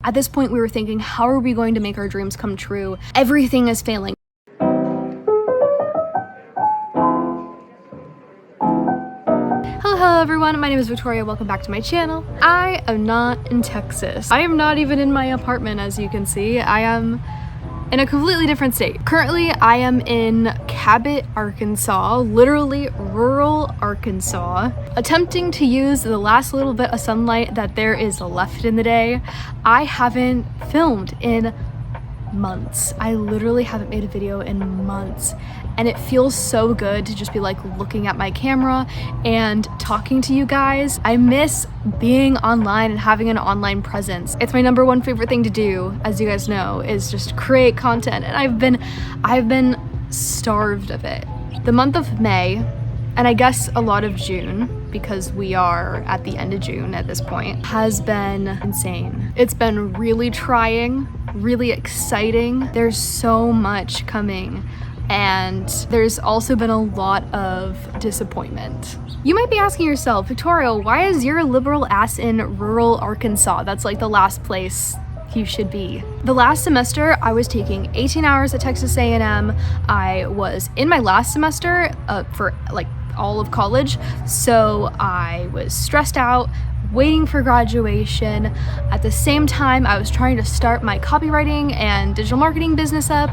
At this point, we were thinking, how are we going to make our dreams come true? Everything is failing. Hello everyone, my name is Victoria. Welcome back to my channel. I am not in Texas. I am not even in my apartment, as you can see. I am in a completely different state. Currently, I am in Cabot, Arkansas, literally rural Arkansas, attempting to use the last little bit of sunlight that there is left in the day. I haven't filmed in months. I literally haven't made a video in months, and it feels so good to just be like looking at my camera and talking to you guys. I miss being online and having an online presence. It's my number one favorite thing to do, as you guys know, is just create content, and I've been starved of it. The month of May, and I guess a lot of June, because we are at the end of June at this point, has been insane. It's been really trying, really exciting. There's so much coming, and there's also been a lot of disappointment. You might be asking yourself, Victoria, why is your liberal ass in rural Arkansas? That's like the last place you should be. The last semester, I was taking 18 hours at Texas A&M. I was in my last semester for like all of college, so I was stressed out, waiting for graduation. At the same time, I was trying to start my copywriting and digital marketing business up,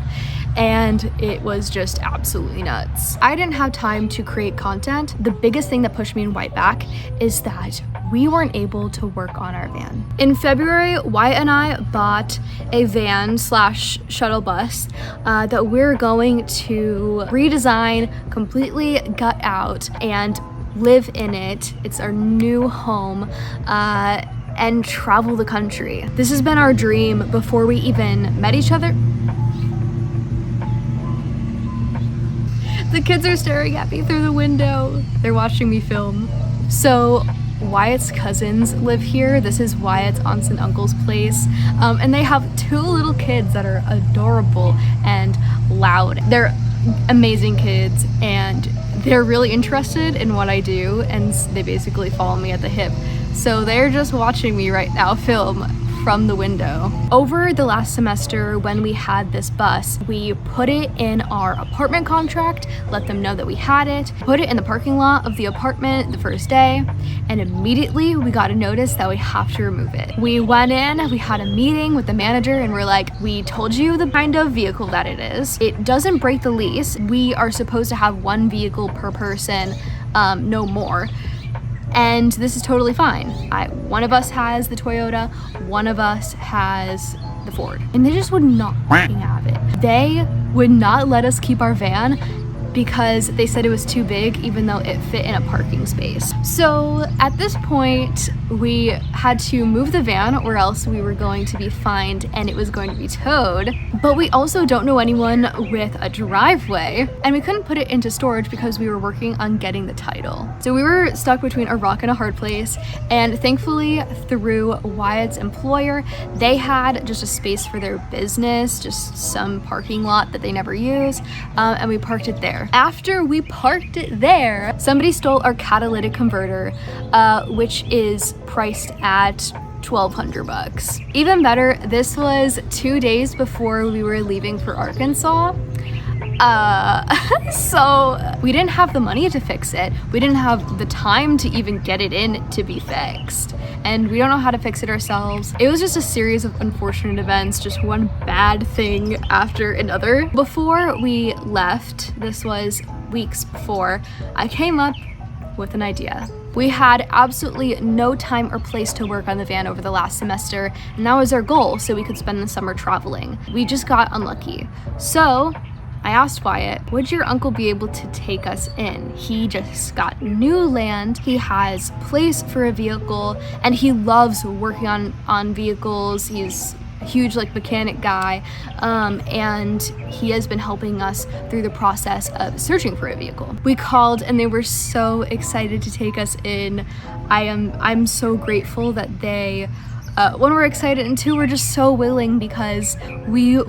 and it was just absolutely nuts. I didn't have time to create content. The biggest thing that pushed me in White back is that we weren't able to work on our van. In February, Wyatt and I bought a van slash shuttle bus that we're going to redesign, completely gut out, and live in it. It's our new home, and travel the country. This has been our dream before we even met each other. The kids are staring at me through the window. They're watching me film. So Wyatt's cousins live here. This is Wyatt's aunts and uncles' place, and they have two little kids that are adorable and loud. They're amazing kids, and they're really interested in what I do, and they basically follow me at the hip. So they're just watching me right now film from the window. Over the last semester, when we had this bus, we put it in our apartment contract, let them know that we had it, put it in the parking lot of the apartment the first day, and immediately we got a notice that we have to remove it. We went in, we had a meeting with the manager, and we're like, we told you the kind of vehicle that it is. It doesn't break the lease. We are supposed to have one vehicle per person, no more. And this is totally fine. One of us has the Toyota, one of us has the Ford. And they just would not fucking have it. They would not let us keep our van because they said it was too big, even though it fit in a parking space. So at this point, we had to move the van, or else we were going to be fined and it was going to be towed. But we also don't know anyone with a driveway, and we couldn't put it into storage because we were working on getting the title. So we were stuck between a rock and a hard place, and thankfully through Wyatt's employer, they had just a space for their business, just some parking lot that they never use, and we parked it there. After we parked it there, somebody stole our catalytic converter, which is priced at $1,200. Even better, this was 2 days before we were leaving for Arkansas. So we didn't have the money to fix it. We didn't have the time to even get it in to be fixed. And we don't know how to fix it ourselves. It was just a series of unfortunate events, just one bad thing after another. Before we left, this was weeks before, I came up with an idea. We had absolutely no time or place to work on the van over the last semester, and that was our goal, so we could spend the summer traveling. We just got unlucky. So I asked Wyatt, would your uncle be able to take us in? He just got new land, he has place for a vehicle, and he loves working on vehicles. He's a huge mechanic guy, and he has been helping us through the process of searching for a vehicle. We called and they were so excited to take us in. I'm so grateful that they, one, were excited, and two, were just so willing, because we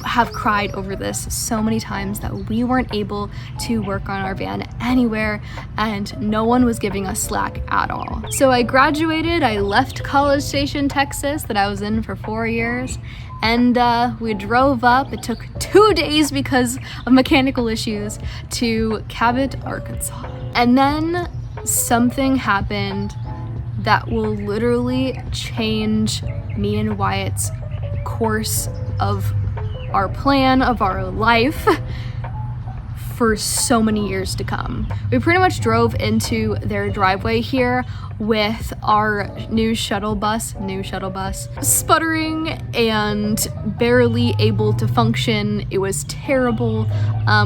have cried over this so many times that we weren't able to work on our van anywhere, and no one was giving us slack at all. So I graduated, I left College Station, Texas, that I was in for 4 years, and we drove up. It took 2 days because of mechanical issues to Cabot, Arkansas. And then something happened that will literally change me and Wyatt's course of our plan, of our life, for so many years to come. We pretty much drove into their driveway here with our new shuttle bus, sputtering and barely able to function. It was terrible.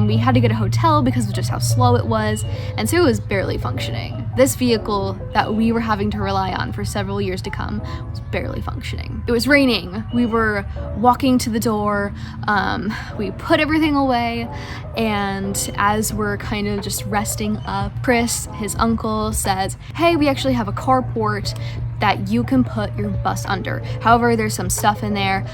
We had to get a hotel because of just how slow it was, and so it was barely functioning. This vehicle that we were having to rely on for several years to come was barely functioning. It was raining. We were walking to the door. We put everything away, and as we're kind of just resting up, Chris, his uncle, says, hey, we actually have a carport that you can put your bus under. However, there's some stuff in there,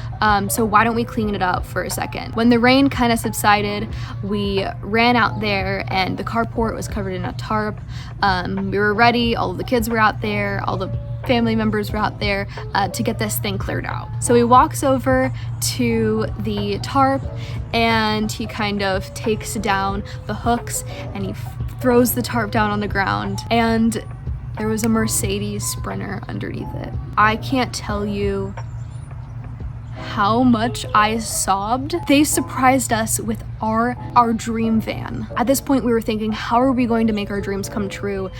so why don't we clean it up for a second? When the rain kind of subsided, we ran out there and the carport was covered in a tarp. We were ready, all of the kids were out there, all the family members were out there to get this thing cleared out. So he walks over to the tarp and he kind of takes down the hooks and he throws the tarp down on the ground, and there was a Mercedes Sprinter underneath it. I can't tell you how much I sobbed. They surprised us with our dream van. At this point, we were thinking, how are we going to make our dreams come true?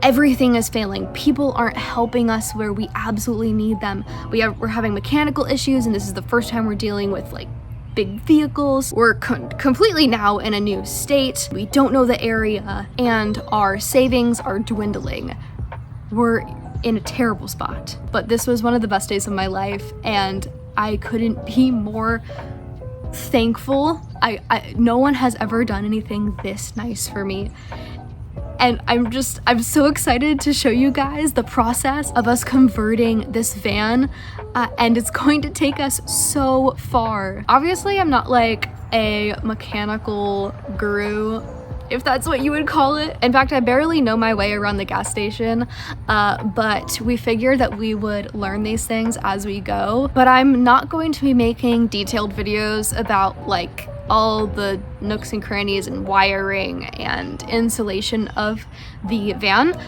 Everything is failing. People aren't helping us where we absolutely need them. We're having mechanical issues, and this is the first time we're dealing with like big vehicles. We're completely now in a new state. We don't know the area, and our savings are dwindling. We're in a terrible spot. But this was one of the best days of my life, and I couldn't be more thankful. No one has ever done anything this nice for me. And I'm so excited to show you guys the process of us converting this van, and it's going to take us so far. Obviously, I'm not like a mechanical guru, if that's what you would call it. In fact, I barely know my way around the gas station, but we figured that we would learn these things as we go. But I'm not going to be making detailed videos about like all the nooks and crannies and wiring and insulation of the van.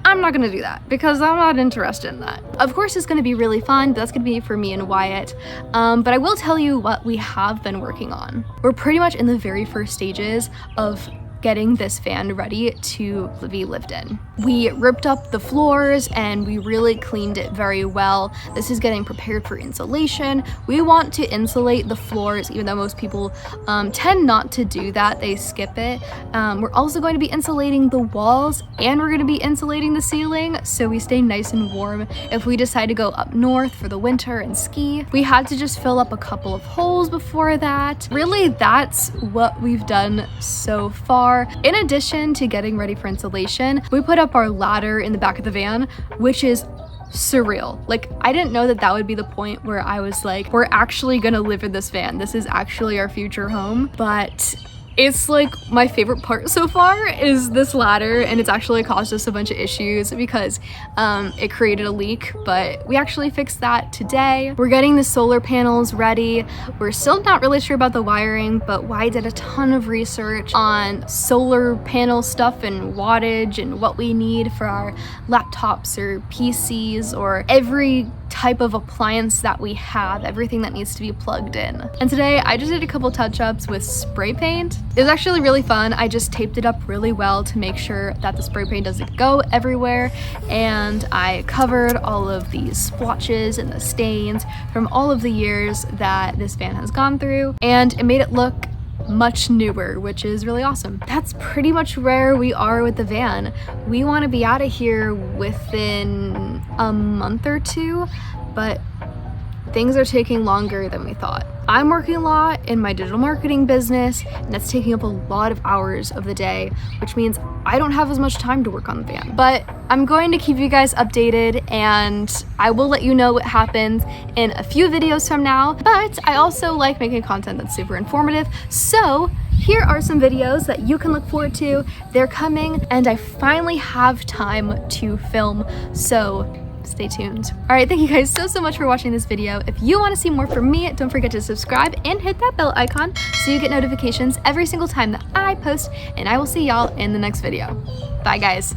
I'm not gonna do that because I'm not interested in that. Of course, it's gonna be really fun, but that's gonna be for me and Wyatt. But I will tell you what we have been working on. We're pretty much in the very first stages of getting this van ready to be lived in. We ripped up the floors and we really cleaned it very well. This is getting prepared for insulation. We want to insulate the floors, even though most people tend not to do that. They skip it. We're also going to be insulating the walls, and we're going to be insulating the ceiling so we stay nice and warm if we decide to go up north for the winter and ski. We had to just fill up a couple of holes before that. Really, that's what we've done so far. In addition to getting ready for insulation, we put up our ladder in the back of the van, which is surreal. Like, I didn't know that would be the point where I was like, we're actually gonna live in this van. This is actually our future home. But it's like my favorite part so far is this ladder, and it's actually caused us a bunch of issues because it created a leak, but we actually fixed that today. We're getting the solar panels ready. We're still not really sure about the wiring, but Wyatt did a ton of research on solar panel stuff and wattage and what we need for our laptops or PCs or every type of appliance that we have, everything that needs to be plugged in. And today I just did a couple touch-ups with spray paint. It was actually really fun. I just taped it up really well to make sure that the spray paint doesn't go everywhere, and I covered all of these splotches and the stains from all of the years that this van has gone through, and it made it look much newer, which is really awesome. That's pretty much where we are with the van. We want to be out of here within a month or two, but things are taking longer than we thought. I'm working a lot in my digital marketing business, and that's taking up a lot of hours of the day, which means I don't have as much time to work on the van. But I'm going to keep you guys updated, and I will let you know what happens in a few videos from now. But I also like making content that's super informative, so here are some videos that you can look forward to. They're coming, and I finally have time to film, so stay tuned. All right, thank you guys so much for watching this video. If you want to see more from me, don't forget to subscribe and hit that bell icon so you get notifications every single time that I post, and I will see y'all in the next video. Bye guys.